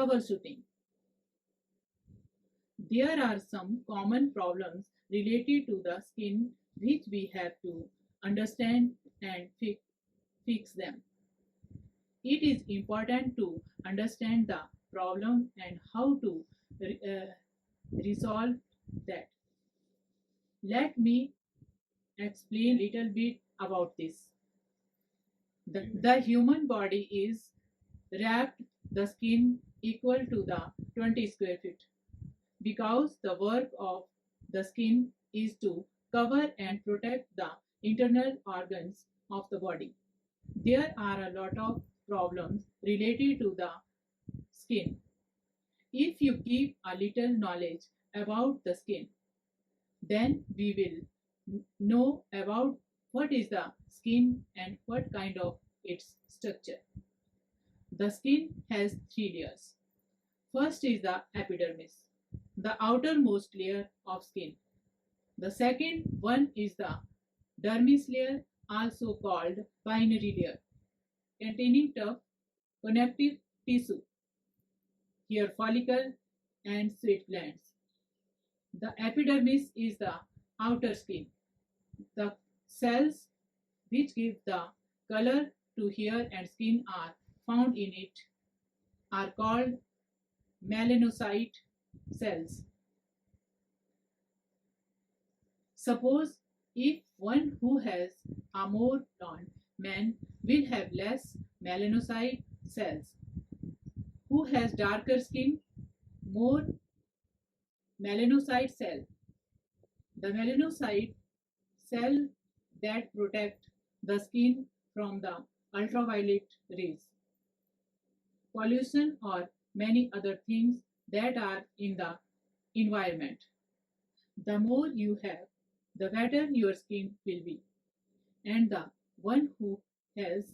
Troubleshooting. There are some common problems related to the skin which we have to understand and fix them. It is important to understand the problem and how to resolve that. Let me explain a little bit about this. The human body is wrapped the skin equal to the 20 square feet because the work of the skin is to cover and protect the internal organs of the body. There are a lot of problems related to the skin. If you keep a little knowledge about the skin, then we will know about what is the skin and what kind of its structure. The skin has three layers. First is the epidermis, the outermost layer of skin. The second one is the dermis layer, also called binary layer, containing tough connective tissue, hair follicle, and sweat glands. The epidermis is the outer skin. The cells which give the color to hair and skin are found in it are called melanocyte cells. Suppose if one who has a more blonde man will have less melanocyte cells, who has darker skin, more melanocyte cell. The melanocyte cell that protect the skin from the ultraviolet rays, pollution, or many other things that are in the environment. The more you have, the better your skin will be. And the one who has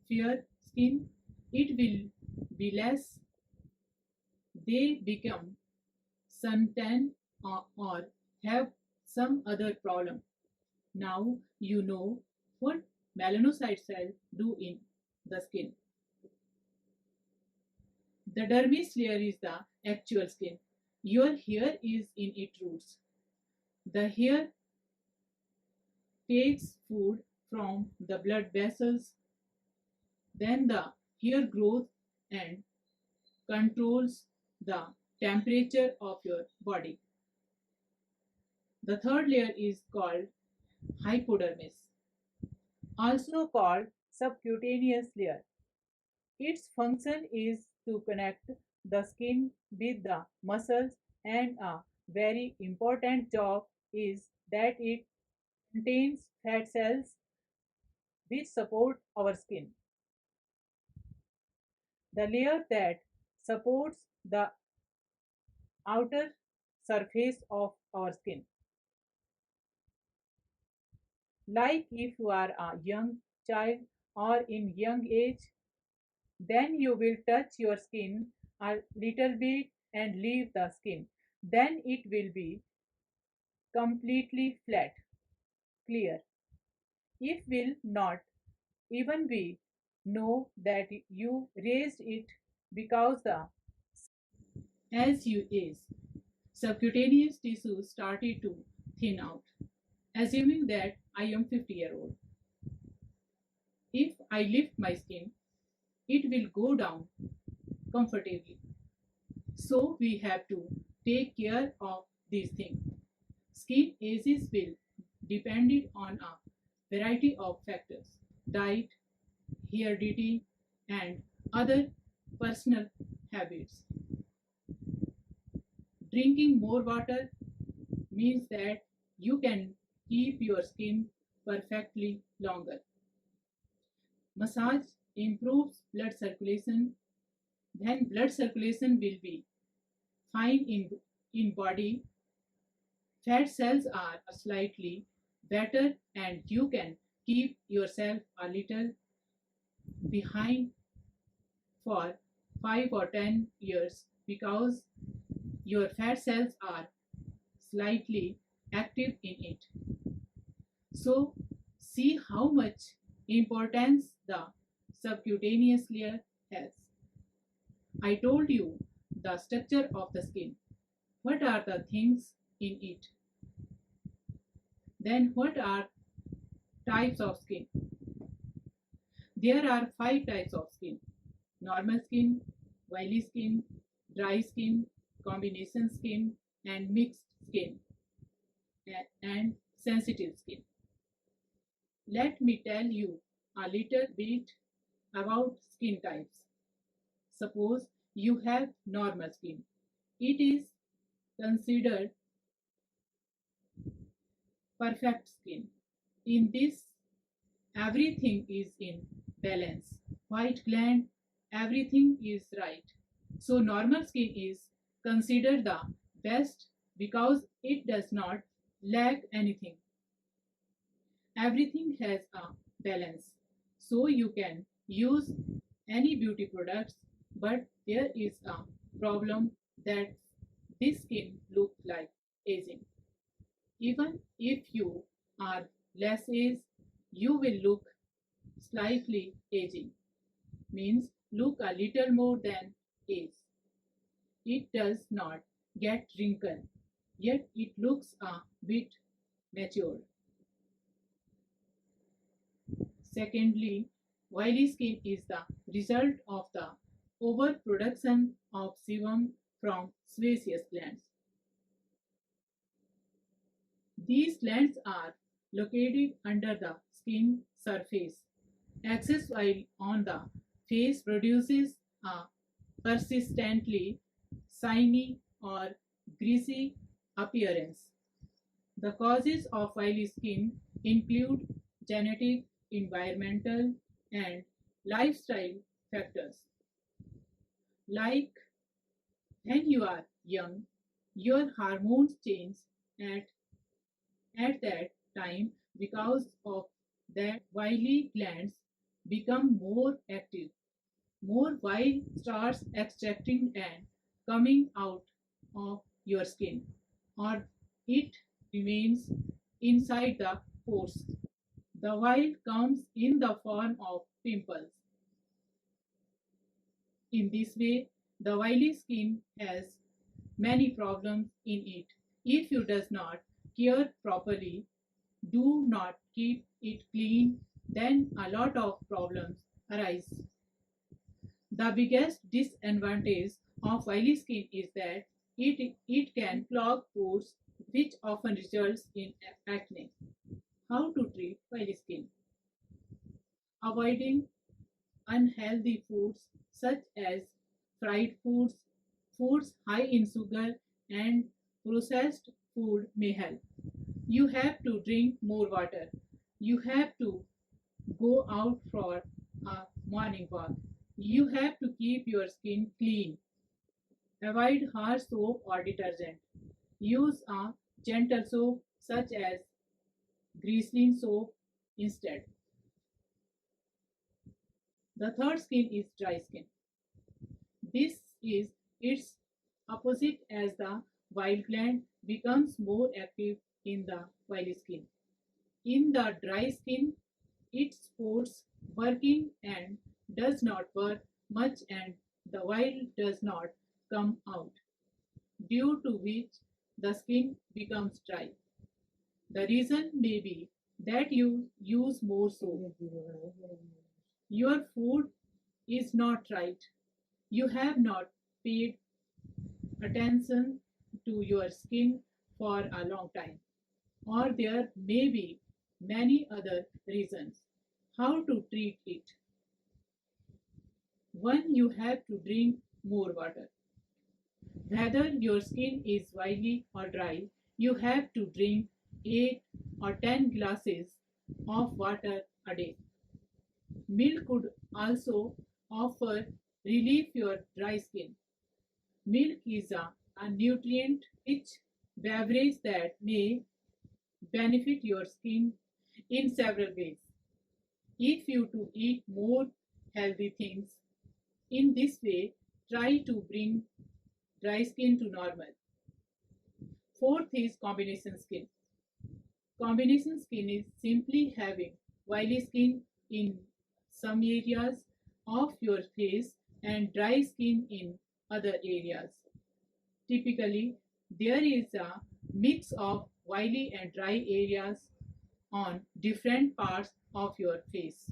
fair skin, it will be less. They become suntan or have some other problem. Now you know what melanocyte cells do in the skin. The dermis layer is the actual skin. Your hair is in its roots. The hair takes food from the blood vessels, then the hair grows and controls the temperature of your body. The third layer is called hypodermis, also called subcutaneous layer. Its function is to connect the skin with the muscles, and a very important job is that it contains fat cells which support our skin. The layer that supports the outer surface of our skin. Like if you are a young child or in young age, then you will touch your skin a little bit and leave the skin. Then it will be completely flat, clear. If will not even we know that you raised it because the as you age, subcutaneous tissue started to thin out. Assuming that I am 50-year-old, if I lift my skin, it will go down comfortably. So we have to take care of these things. Skin ages will depend on a variety of factors: diet, heredity, and other personal habits. Drinking more water means that you can keep your skin perfectly longer. Massage improves blood circulation. Then blood circulation will be fine in body. Fat cells are slightly better and you can keep yourself a little behind for 5 or 10 years because your fat cells are slightly active in it. So see how much importance the subcutaneous layer has. I told you the structure of the skin. What are the things in it? Then what are types of skin? There are 5 types of skin: normal skin, oily skin, dry skin, combination skin, and mixed skin, and sensitive skin. Let me tell you a little bit about skin types. Suppose you have normal skin. It is considered perfect skin. In this, everything is in balance. White gland, everything is right. So normal skin is considered the best because it does not lack anything. Everything has a balance. So you can use any beauty products, but there is a problem that this skin looks like aging. Even if you are less age, you will look slightly aging, means look a little more than age. It does not get wrinkled, yet it looks a bit matured. Secondly, oily skin is the result of the overproduction of sebum from sebaceous glands. These glands are located under the skin surface. Excess oil on the face produces a persistently shiny or greasy appearance. The causes of oily skin include genetic, environmental, and lifestyle factors. Like when you are young, your hormones change at, at that time because of that oily glands become more active. More oil starts extracting and coming out of your skin, or it remains inside the pores. The oil comes in the form of pimples. In this way, the oily skin has many problems in it. If you does not care properly, do not keep it clean, then a lot of problems arise. The biggest disadvantage of oily skin is that it can clog pores, which often results in acne. How to treat oily skin? Avoiding unhealthy foods such as fried foods, foods high in sugar, and processed food may help. You have to drink more water. You have to go out for a morning walk. You have to keep your skin clean. Avoid harsh soap or detergent. Use a gentle soap such as glycerin soap instead. The third skin is dry skin. This is its opposite as the wild gland becomes more active in the oily skin. In the dry skin, it supports working and does not work much, and the oil does not come out, due to which the skin becomes dry. The reason may be that you use more soap. Your food is not right. You have not paid attention to your skin for a long time, or there may be many other reasons. How to treat it? One, you have to drink more water. Whether your skin is oily or dry, you have to drink 8 or 10 glasses of water a day. Milk could also offer relief your dry skin. Milk is a nutrient rich beverage that may benefit your skin in several ways. If you to eat more healthy things in this way, try to bring dry skin to normal. Fourth is combination skin. Combination skin is simply having oily skin in some areas of your face and dry skin in other areas. Typically, there is a mix of oily and dry areas on different parts of your face,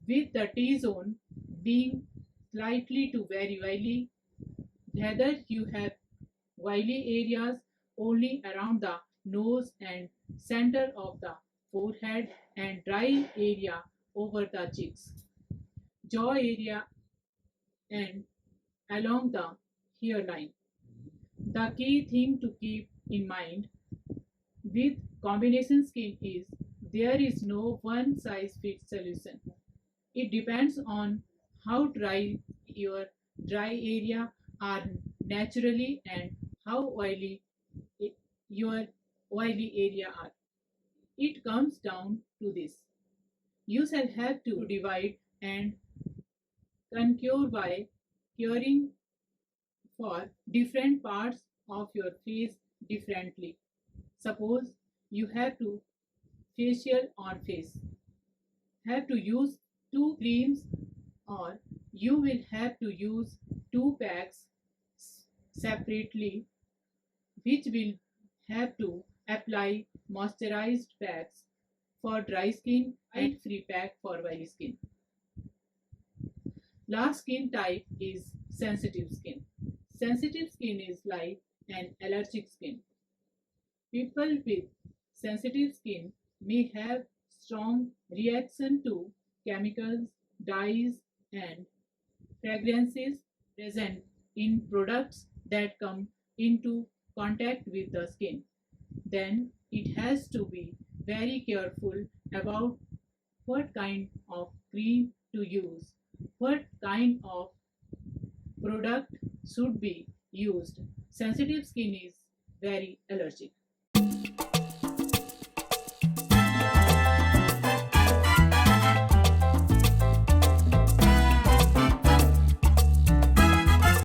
with the T zone being slightly to very oily. Whether you have oily areas only around the nose and center of the forehead and dry area over the cheeks, jaw area, and along the hairline. The key thing to keep in mind with combination skin is there is no one size fits solution. It depends on how dry your dry area are naturally and how oily your oily area are. It comes down to this. You shall have to divide and conquer by caring for different parts of your face differently. Suppose you have to facial on face, have to use two creams, or you will have to use two packs separately, which will have to apply moisturized packs for dry skin and free pack for oily skin. Last skin type is sensitive skin. Sensitive skin is like an allergic skin. People with sensitive skin may have strong reaction to chemicals, dyes, and fragrances present in products that come into contact with the skin. Then it has to be very careful about what kind of cream to use, what kind of product should be used. Sensitive skin is very allergic.